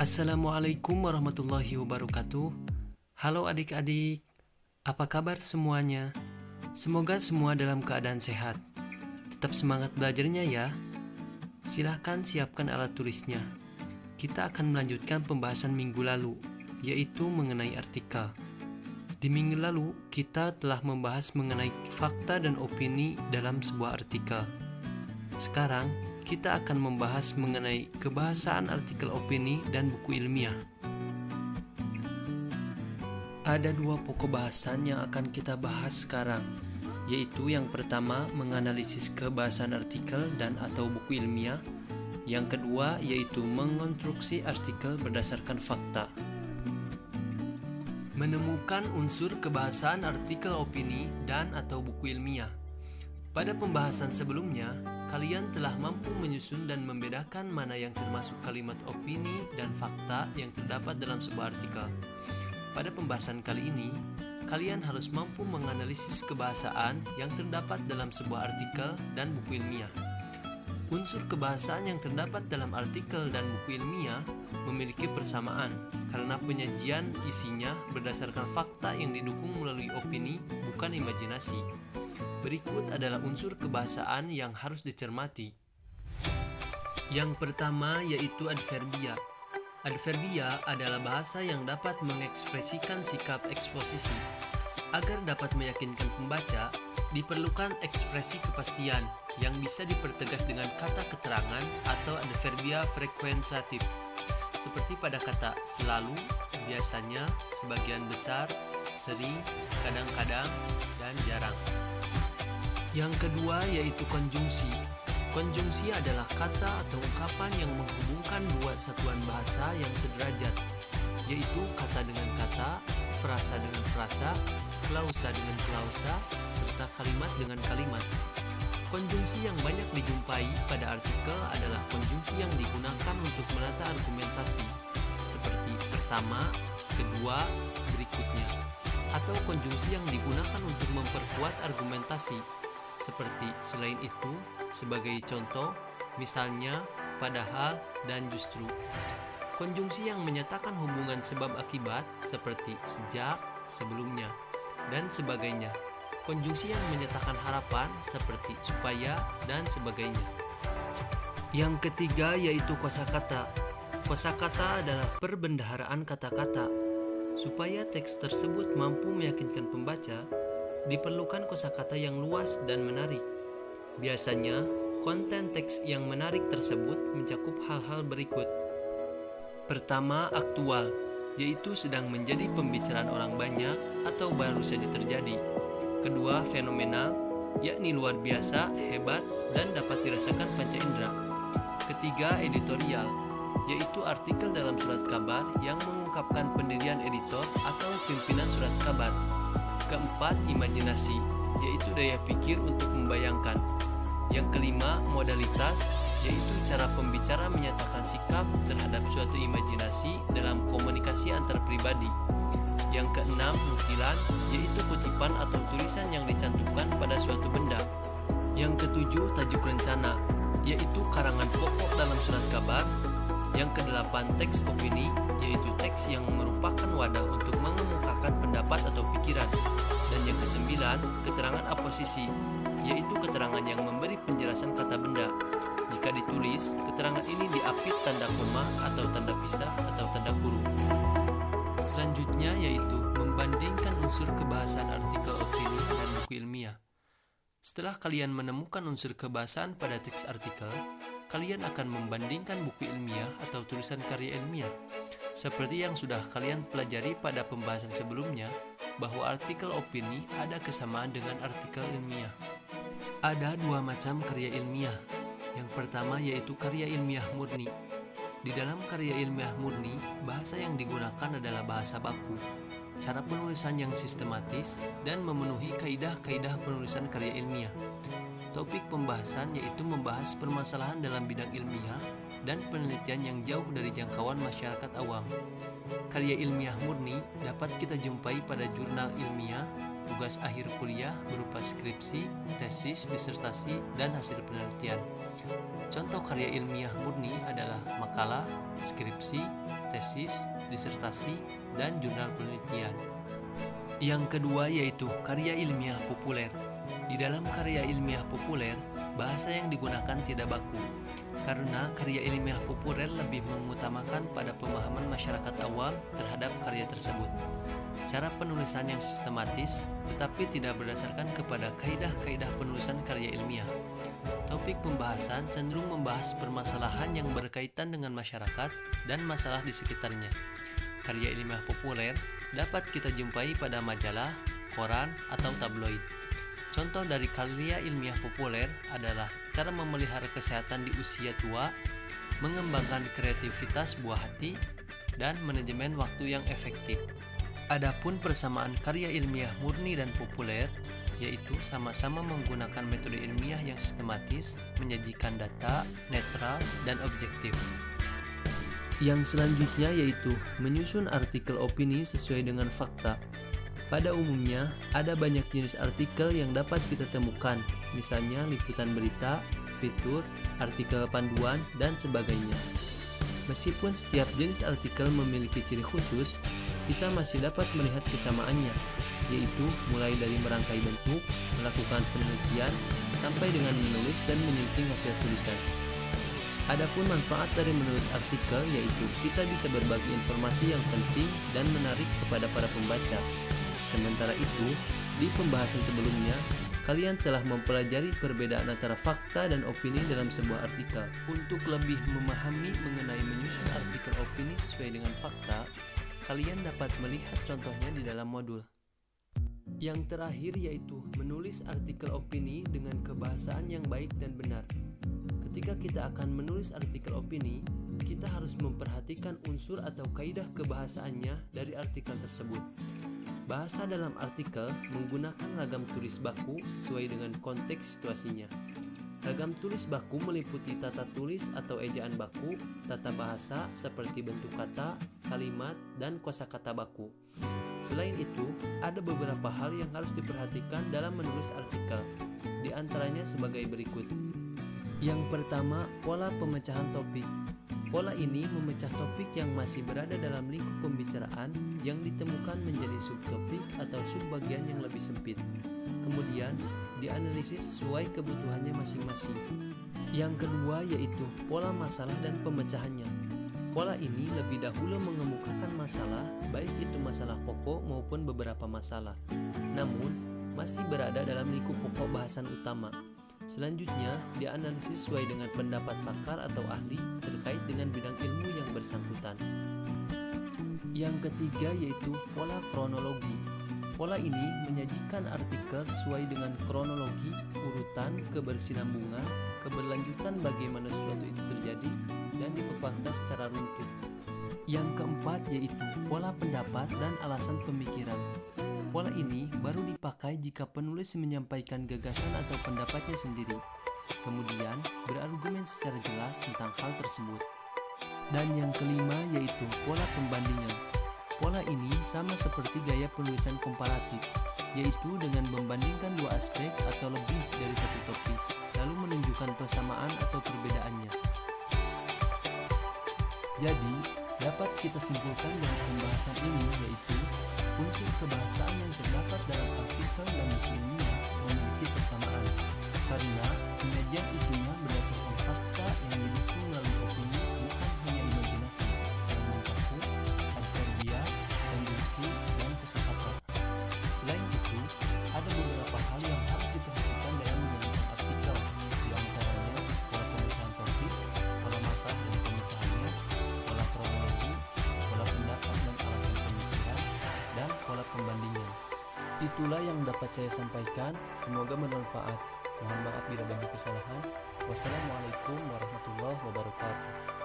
Assalamualaikum warahmatullahi wabarakatuh. Halo adik-adik, apa kabar semuanya? Semoga semua dalam keadaan sehat. Tetap semangat belajarnya ya. Silahkan siapkan alat tulisnya. Kita akan melanjutkan pembahasan minggu lalu, yaitu mengenai artikel. Di minggu lalu, kita telah membahas mengenai fakta dan opini dalam sebuah artikel. Sekarang, kita akan membahas mengenai kebahasaan artikel opini dan buku ilmiah. Ada dua pokok bahasan yang akan kita bahas sekarang, yaitu yang pertama menganalisis kebahasaan artikel dan atau buku ilmiah, yang kedua yaitu mengonstruksi artikel berdasarkan fakta. Menemukan unsur kebahasaan artikel opini dan atau buku ilmiah. Pada pembahasan sebelumnya, kalian telah mampu menyusun dan membedakan mana yang termasuk kalimat opini dan fakta yang terdapat dalam sebuah artikel. Pada pembahasan kali ini, kalian harus mampu menganalisis kebahasaan yang terdapat dalam sebuah artikel dan buku ilmiah. Unsur kebahasaan yang terdapat dalam artikel dan buku ilmiah memiliki persamaan karena penyajian isinya berdasarkan fakta yang didukung melalui opini, bukan imajinasi. Berikut adalah unsur kebahasaan yang harus dicermati. Yang pertama yaitu adverbia. Adverbia adalah bahasa yang dapat mengekspresikan sikap eksposisi. Agar dapat meyakinkan pembaca, diperlukan ekspresi kepastian yang bisa dipertegas dengan kata keterangan atau adverbia frekuentatif. Seperti pada kata selalu, biasanya, sebagian besar, sering, kadang-kadang, dan jarang. Yang kedua yaitu konjungsi. Konjungsi adalah kata atau ungkapan yang menghubungkan dua satuan bahasa yang sederajat, yaitu kata dengan kata, frasa dengan frasa, klausa dengan klausa, serta kalimat dengan kalimat. Konjungsi yang banyak dijumpai pada artikel adalah konjungsi yang digunakan untuk menata argumentasi, seperti pertama, kedua, berikutnya, atau konjungsi yang digunakan untuk memperkuat argumentasi, seperti selain itu, sebagai contoh, misalnya, padahal, dan justru. Konjungsi yang menyatakan hubungan sebab akibat, seperti sejak, sebelumnya, dan sebagainya. Konjungsi yang menyatakan harapan, seperti supaya, dan sebagainya. Yang ketiga yaitu kosakata. Kosakata adalah perbendaharaan kata-kata. Supaya teks tersebut mampu meyakinkan pembaca, diperlukan kosakata yang luas dan menarik. Biasanya, konten teks yang menarik tersebut mencakup hal-hal berikut. Pertama, aktual, yaitu sedang menjadi pembicaraan orang banyak atau baru saja terjadi. Kedua, fenomenal, yakni luar biasa, hebat, dan dapat dirasakan panca indera. Ketiga, editorial, yaitu artikel dalam surat kabar yang mengungkapkan pendirian editor atau pimpinan surat kabar. Keempat, imajinasi, yaitu daya pikir untuk membayangkan. Yang kelima, modalitas, yaitu cara pembicara menyatakan sikap terhadap suatu imajinasi dalam komunikasi antar pribadi. Yang keenam, nukilan, yaitu kutipan atau tulisan yang dicantumkan pada suatu benda. Yang ketujuh, tajuk rencana, yaitu karangan pokok dalam surat kabar. Yang kedelapan, teks opini, yaitu teks yang merupakan wadah untuk mengemukakan pendapat atau pikiran. Dan yang kesembilan, keterangan aposisi, yaitu keterangan yang memberi penjelasan kata benda. Jika ditulis, keterangan ini diapit tanda koma atau tanda pisah atau tanda kurung. Selanjutnya yaitu membandingkan unsur kebahasaan artikel opini dan buku ilmiah. Setelah kalian menemukan unsur kebahasaan pada teks artikel, kalian akan membandingkan buku ilmiah atau tulisan karya ilmiah. Seperti yang sudah kalian pelajari pada pembahasan sebelumnya, bahwa artikel opini ada kesamaan dengan artikel ilmiah. Ada dua macam karya ilmiah. Yang pertama yaitu karya ilmiah murni. Di dalam karya ilmiah murni, bahasa yang digunakan adalah bahasa baku, cara penulisan yang sistematis, dan memenuhi kaidah-kaidah penulisan karya ilmiah. Topik pembahasan yaitu membahas permasalahan dalam bidang ilmiah dan penelitian yang jauh dari jangkauan masyarakat awam. Karya ilmiah murni dapat kita jumpai pada jurnal ilmiah, tugas akhir kuliah berupa skripsi, tesis, disertasi, dan hasil penelitian. Contoh karya ilmiah murni adalah makalah, skripsi, tesis, disertasi, dan jurnal penelitian. Yang kedua yaitu karya ilmiah populer. Di dalam karya ilmiah populer, bahasa yang digunakan tidak baku, karena karya ilmiah populer lebih mengutamakan pada pemahaman masyarakat awam terhadap karya tersebut. Cara penulisan yang sistematis, tetapi tidak berdasarkan kepada kaidah-kaidah penulisan karya ilmiah. Topik pembahasan cenderung membahas permasalahan yang berkaitan dengan masyarakat dan masalah di sekitarnya. Karya ilmiah populer dapat kita jumpai pada majalah, koran, atau tabloid. Contoh dari karya ilmiah populer adalah cara memelihara kesehatan di usia tua, mengembangkan kreativitas buah hati, dan manajemen waktu yang efektif. Adapun persamaan karya ilmiah murni dan populer, yaitu sama-sama menggunakan metode ilmiah yang sistematis, menyajikan data, netral, dan objektif. Yang selanjutnya yaitu menyusun artikel opini sesuai dengan fakta. Pada umumnya, ada banyak jenis artikel yang dapat kita temukan, misalnya liputan berita, fitur, artikel panduan, dan sebagainya. Meskipun setiap jenis artikel memiliki ciri khusus, kita masih dapat melihat kesamaannya, yaitu mulai dari merangkai bentuk, melakukan penelitian, sampai dengan menulis dan menyunting hasil tulisan. Adapun manfaat dari menulis artikel yaitu kita bisa berbagi informasi yang penting dan menarik kepada para pembaca. Sementara itu, di pembahasan sebelumnya, kalian telah mempelajari perbedaan antara fakta dan opini dalam sebuah artikel. Untuk lebih memahami mengenai menyusun artikel opini sesuai dengan fakta, kalian dapat melihat contohnya di dalam modul. Yang terakhir yaitu menulis artikel opini dengan kebahasaan yang baik dan benar. Ketika kita akan menulis artikel opini, kita harus memperhatikan unsur atau kaidah kebahasaannya dari artikel tersebut. Bahasa dalam artikel menggunakan ragam tulis baku sesuai dengan konteks situasinya. Ragam tulis baku meliputi tata tulis atau ejaan baku, tata bahasa seperti bentuk kata, kalimat, dan kosakata baku. Selain itu, ada beberapa hal yang harus diperhatikan dalam menulis artikel, di antaranya sebagai berikut. Yang pertama, pola pemecahan topik. Pola ini memecah topik yang masih berada dalam lingkup pembicaraan yang ditemukan menjadi subtopik atau subbagian yang lebih sempit. Kemudian, dianalisis sesuai kebutuhannya masing-masing. Yang kedua yaitu pola masalah dan pemecahannya. Pola ini lebih dahulu mengemukakan masalah, baik itu masalah pokok maupun beberapa masalah, namun masih berada dalam lingkup pokok bahasan utama. Selanjutnya, dianalisis sesuai dengan pendapat pakar atau ahli terkait dengan bidang ilmu yang bersangkutan. Yang ketiga yaitu pola kronologi. Pola ini menyajikan artikel sesuai dengan kronologi, urutan, kebersinambungan, keberlanjutan bagaimana sesuatu itu terjadi, dan dipaparkan secara runtut. Yang keempat yaitu pola pendapat dan alasan pemikiran. Pola ini baru dipakai jika penulis menyampaikan gagasan atau pendapatnya sendiri, kemudian berargumen secara jelas tentang hal tersebut. Dan yang kelima yaitu pola pembandingan. Pola ini sama seperti gaya penulisan komparatif, yaitu dengan membandingkan dua aspek atau lebih dari satu topik, lalu menunjukkan persamaan atau perbedaannya. Jadi, dapat kita simpulkan dari pembahasan ini yaitu unsur kebahasaan yang terdapat dalam artikel dan buku ilmiah memiliki persamaan, karena penyajian isinya berdasarkan fakta yang didukung melalui opini, bukan hanya imajinasi yang mencakup adverbia, konjungsi, dan kosakata. Selain itu, ada beberapa hal yang harus diperhatikan dalam menjalankan artikel, di antaranya pola pemecahan topik, pola masalah dan pemecahannya, pola kronologi, pola pendapat dan alasan pemikiran, dan pola pembandingan. Itulah yang dapat saya sampaikan, semoga bermanfaat. Mohon maaf bila banyak kesalahan. Wassalamualaikum warahmatullahi wabarakatuh.